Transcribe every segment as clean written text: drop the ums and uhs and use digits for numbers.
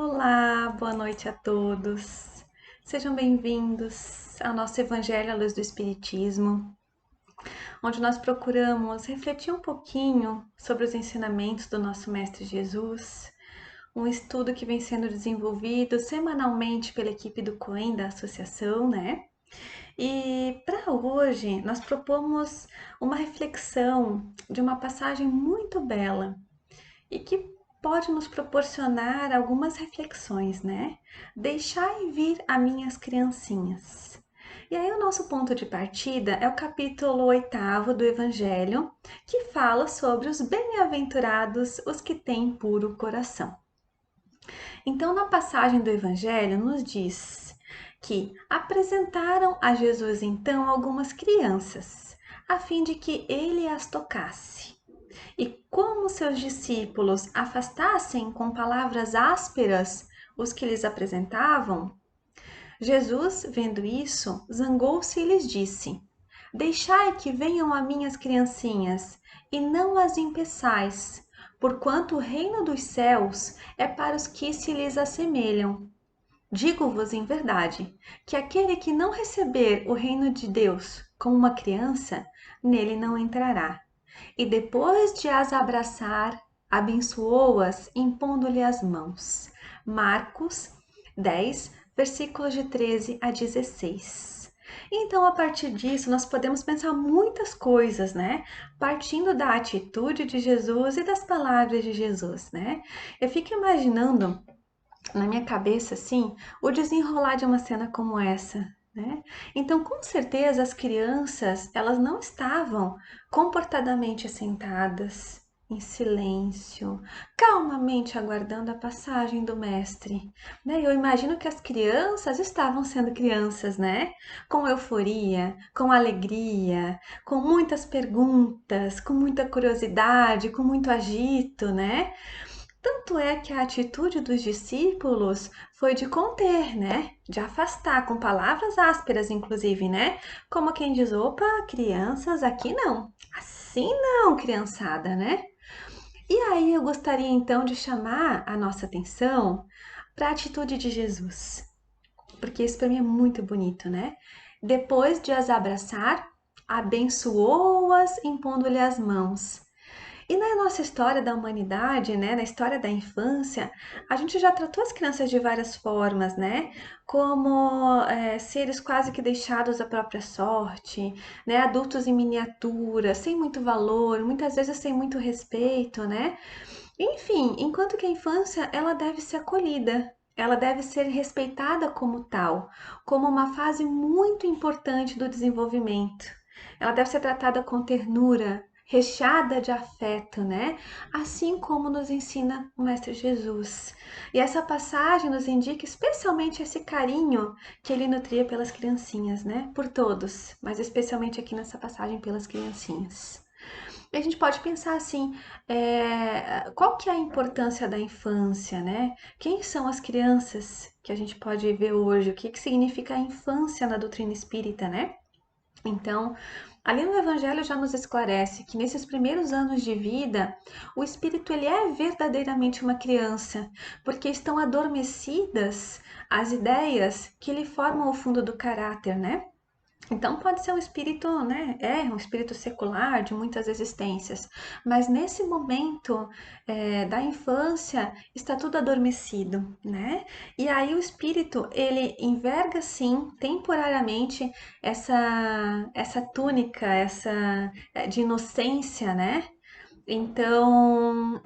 Olá, boa noite a todos. Sejam bem-vindos ao nosso Evangelho à Luz do Espiritismo, onde nós procuramos refletir um pouquinho sobre os ensinamentos do nosso Mestre Jesus, um estudo que vem sendo desenvolvido semanalmente pela equipe do COEM da associação, né? E para hoje nós propomos uma reflexão de uma passagem muito bela e que pode nos proporcionar algumas reflexões, né? Deixai vir a minhas criancinhas. E aí o nosso ponto de partida é o capítulo 8º do Evangelho, que fala sobre os bem-aventurados, os que têm puro coração. Então, na passagem do Evangelho, nos diz que apresentaram a Jesus então algumas crianças, a fim de que ele as tocasse. E como seus discípulos afastassem com palavras ásperas os que lhes apresentavam, Jesus, vendo isso, zangou-se e lhes disse: Deixai que venham a minhas criancinhas, e não as impeçais, porquanto o reino dos céus é para os que se lhes assemelham. Digo-vos em verdade, que aquele que não receber o reino de Deus como uma criança, nele não entrará. E depois de as abraçar, abençoou-as, impondo-lhe as mãos. Marcos 10, versículos de 13 a 16. Então, a partir disso, nós podemos pensar muitas coisas, né? Partindo da atitude de Jesus e das palavras de Jesus, né? Eu fico imaginando na minha cabeça, assim, o desenrolar de uma cena como essa, né? Então, com certeza, as crianças, elas não estavam comportadamente sentadas, em silêncio, calmamente aguardando a passagem do mestre, né? Eu imagino que as crianças estavam sendo crianças, né? Com euforia, com alegria, com muitas perguntas, com muita curiosidade, com muito agito, né? Tanto é que a atitude dos discípulos foi de conter, né? De afastar, com palavras ásperas, inclusive, né? Como quem diz: opa, crianças, aqui não. Assim não, criançada, né? E aí eu gostaria então de chamar a nossa atenção para a atitude de Jesus, porque isso para mim é muito bonito, né? Depois de as abraçar, abençoou-as, impondo-lhe as mãos. E na nossa história da humanidade, né, na história da infância, a gente já tratou as crianças de várias formas, né? Como seres quase que deixados à própria sorte, né? Adultos em miniatura, sem muito valor, muitas vezes sem muito respeito, né? Enfim, enquanto que a infância ela deve ser acolhida, ela deve ser respeitada como tal, como uma fase muito importante do desenvolvimento. Ela deve ser tratada com ternura, recheada de afeto, né? Assim como nos ensina o Mestre Jesus. E essa passagem nos indica especialmente esse carinho que ele nutria pelas criancinhas, né? Por todos, mas especialmente aqui nessa passagem pelas criancinhas. E a gente pode pensar assim, qual que é a importância da infância, né? Quem são as crianças que a gente pode ver hoje? O que que significa a infância na doutrina espírita, né? Então, ali no Evangelho já nos esclarece que nesses primeiros anos de vida, o espírito ele é verdadeiramente uma criança, porque estão adormecidas as ideias que lhe formam o fundo do caráter, né? Então pode ser um espírito, né? É um espírito secular de muitas existências, mas nesse momento da infância está tudo adormecido, né? E aí o espírito ele enverga sim temporariamente essa túnica, essa de inocência, né? Então,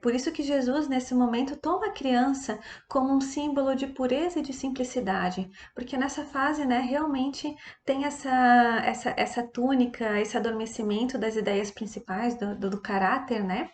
por isso que Jesus, nesse momento, toma a criança como um símbolo de pureza e de simplicidade, porque nessa fase, né, realmente tem essa túnica, esse adormecimento das ideias principais do caráter, né?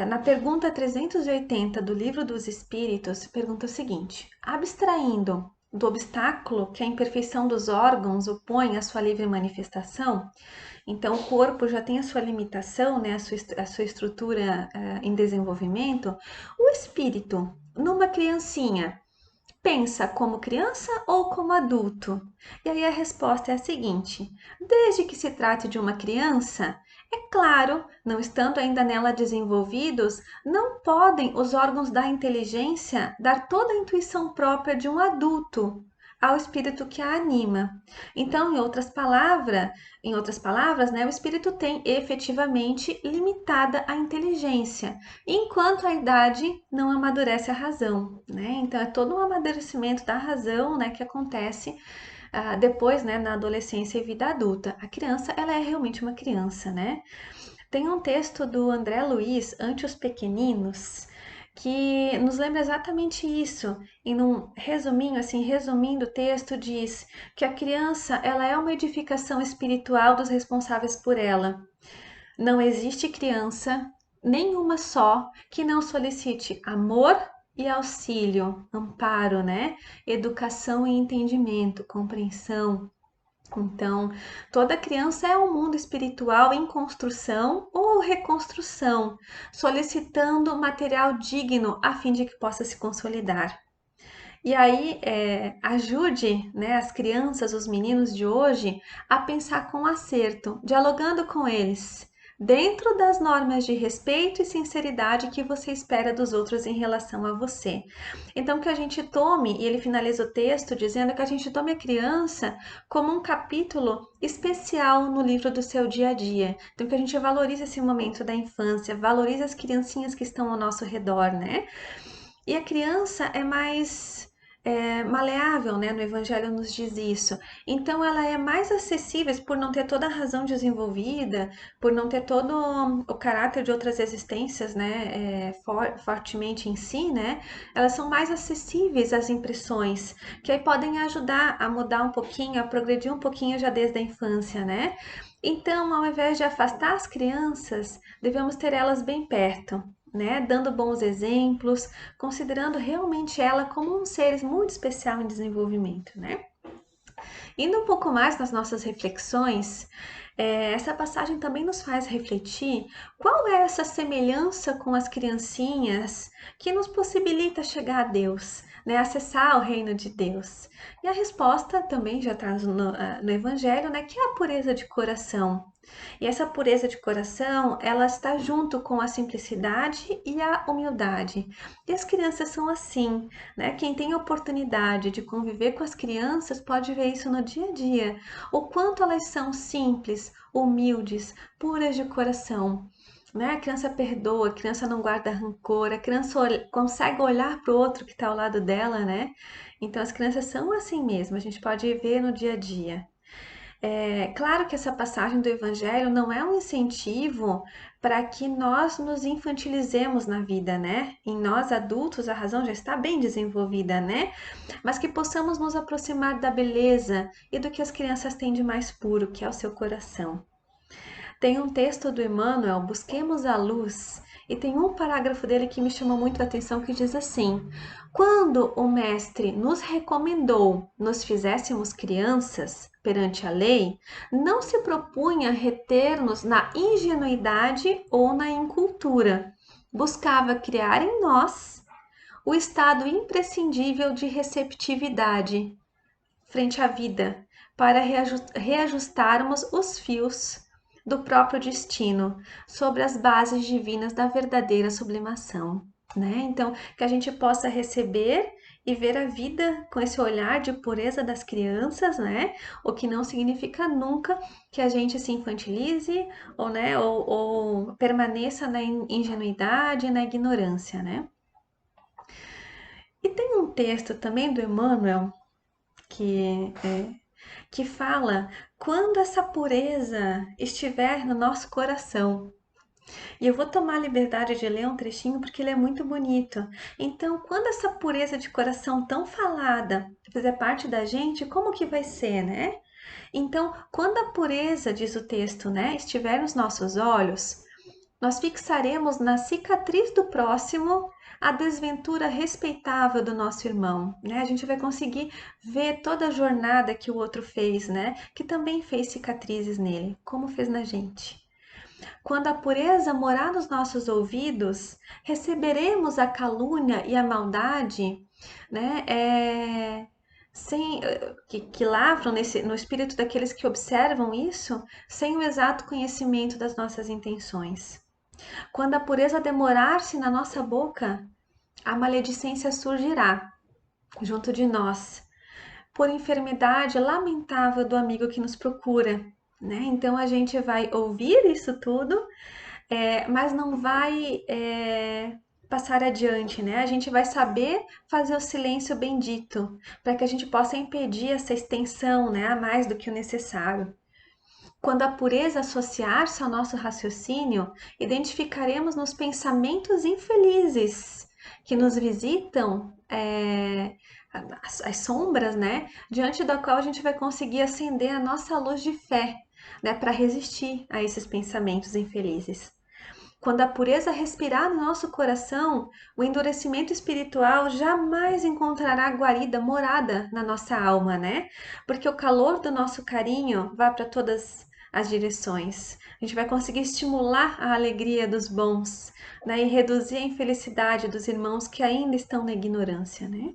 Na pergunta 380 do Livro dos Espíritos, pergunta o seguinte: abstraindo do obstáculo que a imperfeição dos órgãos opõe à sua livre manifestação, então, o corpo já tem a sua limitação, né, a sua estrutura em desenvolvimento. O espírito, numa criancinha, pensa como criança ou como adulto? E aí a resposta é a seguinte: desde que se trate de uma criança, É claro, não estando ainda nela desenvolvidos, não podem os órgãos da inteligência dar toda a intuição própria de um adulto ao espírito que a anima. Então, em outras palavras, né, o espírito tem efetivamente limitada a inteligência, enquanto a idade não amadurece a razão, né? Então, é todo um amadurecimento da razão, né, que acontece depois, né, na adolescência e vida adulta. A criança, ela é realmente uma criança, né? Tem um texto do André Luiz, Ante os Pequeninos, que nos lembra exatamente isso. Em um resuminho, assim, resumindo o texto, diz que a criança, ela é uma edificação espiritual dos responsáveis por ela. Não existe criança, nenhuma só, que não solicite amor e auxílio, amparo, né? Educação e entendimento, compreensão. Então, toda criança é um mundo espiritual em construção ou reconstrução, solicitando material digno a fim de que possa se consolidar. E aí, ajude, né, as crianças, os meninos de hoje a pensar com acerto, dialogando com eles, dentro das normas de respeito e sinceridade que você espera dos outros em relação a você. Então, que a gente tome, e ele finaliza o texto dizendo que a gente tome a criança como um capítulo especial no livro do seu dia a dia. Então, que a gente valorize esse momento da infância, valorize as criancinhas que estão ao nosso redor, né? E a criança é mais maleável, né? No Evangelho nos diz isso. Então, ela é mais acessível por não ter toda a razão desenvolvida, por não ter todo o caráter de outras existências, né? Fortemente em si, né? Elas são mais acessíveis às impressões, que aí podem ajudar a mudar um pouquinho, a progredir um pouquinho já desde a infância, né? Então, ao invés de afastar as crianças, devemos ter elas bem perto, né? Dando bons exemplos, considerando realmente ela como um ser muito especial em desenvolvimento, né? Indo um pouco mais nas nossas reflexões, essa passagem também nos faz refletir qual é essa semelhança com as criancinhas que nos possibilita chegar a Deus, né? Acessar o reino de Deus. E a resposta também já está no Evangelho, né? Que é a pureza de coração. E essa pureza de coração, ela está junto com a simplicidade e a humildade. E as crianças são assim, né? Quem tem a oportunidade de conviver com as crianças pode ver isso no dia a dia. O quanto elas são simples, humildes, puras de coração. Né? A criança perdoa, a criança não guarda rancor, a criança consegue olhar para o outro que está ao lado dela, né? Então as crianças são assim mesmo, a gente pode ver no dia a dia. É claro que essa passagem do Evangelho não é um incentivo para que nós nos infantilizemos na vida, né? Em nós adultos a razão já está bem desenvolvida, né? Mas que possamos nos aproximar da beleza e do que as crianças têm de mais puro, que é o seu coração. Tem um texto do Emmanuel, Busquemos a Luz, e tem um parágrafo dele que me chamou muito a atenção que diz assim: quando o mestre nos recomendou nos fizéssemos crianças perante a lei, não se propunha reter-nos na ingenuidade ou na incultura. Buscava criar em nós o estado imprescindível de receptividade frente à vida, para reajustarmos os fios do próprio destino sobre as bases divinas da verdadeira sublimação, né? Então, que a gente possa receber e ver a vida com esse olhar de pureza das crianças, né? O que não significa nunca que a gente se infantilize ou, né, ou permaneça na ingenuidade e na ignorância, né? E tem um texto também do Emmanuel que fala quando essa pureza estiver no nosso coração. E eu vou tomar a liberdade de ler um trechinho porque ele é muito bonito. Então, quando essa pureza de coração tão falada fizer parte da gente, como que vai ser, né? Então, quando a pureza, diz o texto, né, estiver nos nossos olhos, nós fixaremos na cicatriz do próximo a desventura respeitável do nosso irmão, né? A gente vai conseguir ver toda a jornada que o outro fez, né? Que também fez cicatrizes nele, como fez na gente. Quando a pureza morar nos nossos ouvidos, receberemos a calúnia e a maldade, né? sem que lavram no espírito daqueles que observam isso, sem o exato conhecimento das nossas intenções. Quando a pureza demorar-se na nossa boca, a maledicência surgirá junto de nós, por enfermidade lamentável do amigo que nos procura, né? Então a gente vai ouvir isso tudo, mas não vai passar adiante, né? A gente vai saber fazer o silêncio bendito, para que a gente possa impedir essa extensão, né, a mais do que o necessário. Quando a pureza associar-se ao nosso raciocínio, identificaremos nos pensamentos infelizes que nos visitam as sombras, né? Diante da qual a gente vai conseguir acender a nossa luz de fé, né? Para resistir a esses pensamentos infelizes. Quando a pureza respirar no nosso coração, o endurecimento espiritual jamais encontrará guarida, morada na nossa alma, né? Porque o calor do nosso carinho vai para todas as direções. A gente vai conseguir estimular a alegria dos bons, né? E reduzir a infelicidade dos irmãos que ainda estão na ignorância, né?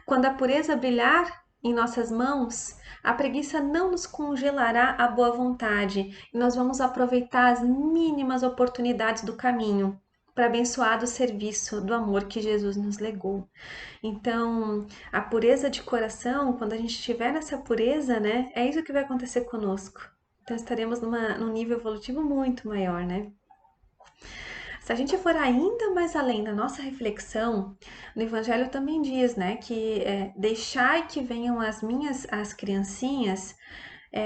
Quando a pureza brilhar em nossas mãos, a preguiça não nos congelará a boa vontade e nós vamos aproveitar as mínimas oportunidades do caminho para abençoar o serviço do amor que Jesus nos legou. Então, a pureza de coração, quando a gente estiver nessa pureza, né, é isso que vai acontecer conosco. Então, estaremos num nível evolutivo muito maior, né? Se a gente for ainda mais além da nossa reflexão, no Evangelho também diz, né, que deixai que venham as criancinhas,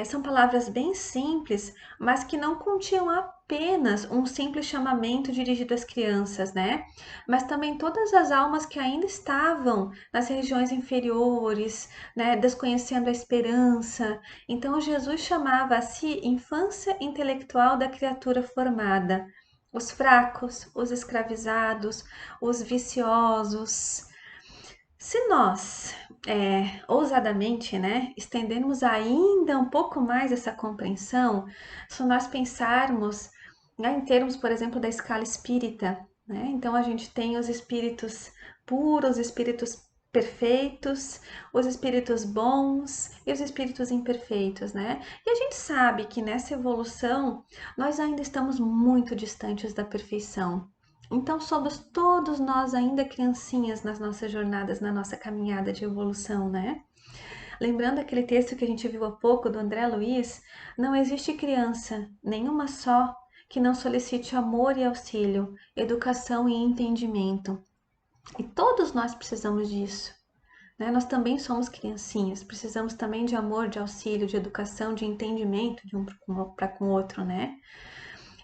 são palavras bem simples, mas que não continham apenas um simples chamamento dirigido às crianças, né? Mas também todas as almas que ainda estavam nas regiões inferiores, né, desconhecendo a esperança. Então Jesus chamava a si infância intelectual da criatura formada, os fracos, os escravizados, os viciosos. Se nós, ousadamente, né, estendermos ainda um pouco mais essa compreensão, se nós pensarmos, né, em termos, por exemplo, da escala espírita, né, então a gente tem os espíritos puros, os espíritos perfeitos, os espíritos bons e os espíritos imperfeitos, né? E a gente sabe que nessa evolução nós ainda estamos muito distantes da perfeição. Então somos todos nós ainda criancinhas nas nossas jornadas, na nossa caminhada de evolução, né? Lembrando aquele texto que a gente viu há pouco do André Luiz, não existe criança, nenhuma só, que não solicite amor e auxílio, educação e entendimento. E todos nós precisamos disso, né? Nós também somos criancinhas, precisamos também de amor, de auxílio, de educação, de entendimento de um para com o outro, né?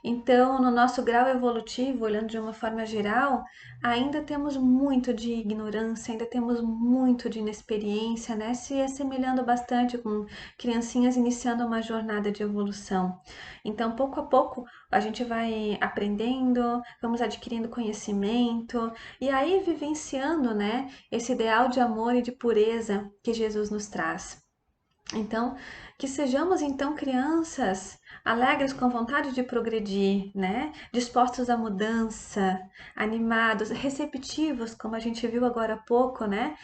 Então, no nosso grau evolutivo, olhando de uma forma geral, ainda temos muito de ignorância, ainda temos muito de inexperiência, né? Se assemelhando bastante com criancinhas iniciando uma jornada de evolução. Então, pouco a pouco, a gente vai aprendendo, vamos adquirindo conhecimento e aí vivenciando, né, esse ideal de amor e de pureza que Jesus nos traz. Então, que sejamos então crianças alegres com vontade de progredir, né? Dispostos à mudança, animados, receptivos, como a gente viu agora há pouco, né?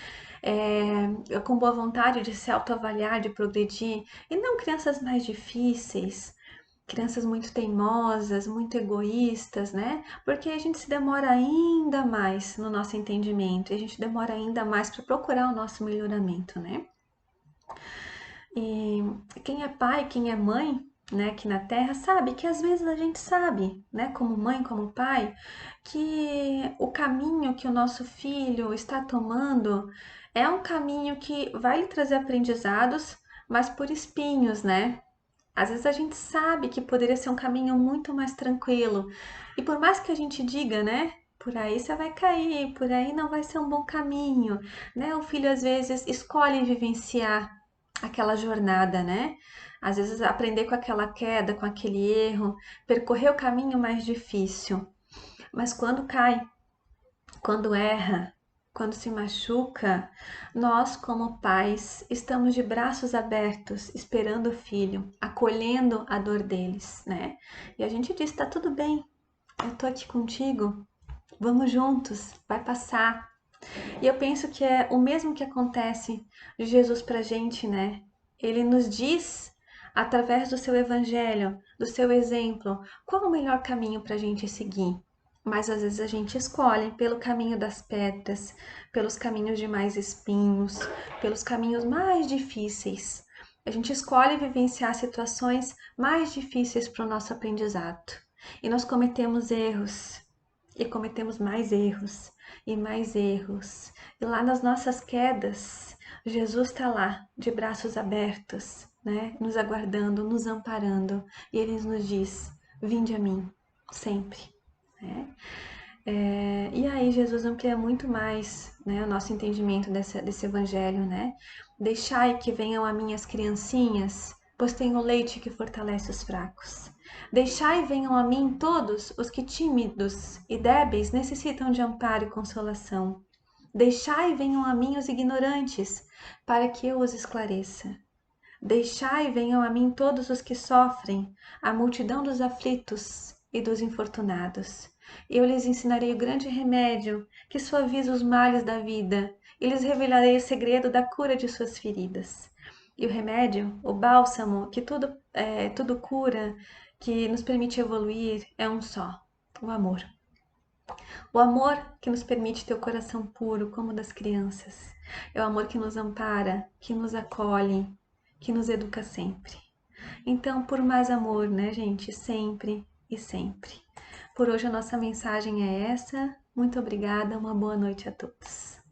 Com boa vontade de se autoavaliar, de progredir, e não crianças mais difíceis, crianças muito teimosas, muito egoístas, né? Porque a gente se demora ainda mais no nosso entendimento, e a gente demora ainda mais para procurar o nosso melhoramento, né? E quem é pai, quem é mãe, né, aqui na Terra, sabe que às vezes a gente sabe, né, como mãe, como pai, que o caminho que o nosso filho está tomando é um caminho que vai lhe trazer aprendizados, mas por espinhos, né? Às vezes a gente sabe que poderia ser um caminho muito mais tranquilo. E por mais que a gente diga, né? Por aí você vai cair, por aí não vai ser um bom caminho, né? O filho às vezes escolhe vivenciar aquela jornada, né? Às vezes aprender com aquela queda, com aquele erro, percorrer o caminho mais difícil. Mas quando cai, quando erra, quando se machuca, nós, como pais, estamos de braços abertos, esperando o filho, acolhendo a dor deles, né? E a gente diz: tá tudo bem, eu tô aqui contigo, vamos juntos, vai passar. E eu penso que é o mesmo que acontece de Jesus pra gente, né? Ele nos diz, através do seu evangelho, do seu exemplo, qual o melhor caminho pra gente seguir. Mas às vezes a gente escolhe pelo caminho das pedras, pelos caminhos de mais espinhos, pelos caminhos mais difíceis. A gente escolhe vivenciar situações mais difíceis para o nosso aprendizado. E nós cometemos erros, e cometemos mais erros, e mais erros. E lá nas nossas quedas, Jesus está lá, de braços abertos, né? Nos aguardando, nos amparando. E Ele nos diz: vinde a mim, sempre. Né? E aí Jesus amplia muito mais, né, o nosso entendimento desse evangelho, né? Deixai que venham a mim as criancinhas, pois tenho leite que fortalece os fracos. Deixai venham a mim todos os que tímidos e débeis necessitam de amparo e consolação. Deixai venham a mim os ignorantes, para que eu os esclareça. Deixai venham a mim todos os que sofrem, a multidão dos aflitos e dos infortunados. Eu lhes ensinarei o grande remédio que suaviza os males da vida, e lhes revelarei o segredo da cura de suas feridas. E o remédio, o bálsamo, que tudo cura, que nos permite evoluir, é um só: o amor. O amor que nos permite ter o coração puro, como o das crianças. É o amor que nos ampara, que nos acolhe, que nos educa sempre. Então, por mais amor, né, gente? Sempre e sempre. Por hoje a nossa mensagem é essa. Muito obrigada, uma boa noite a todos.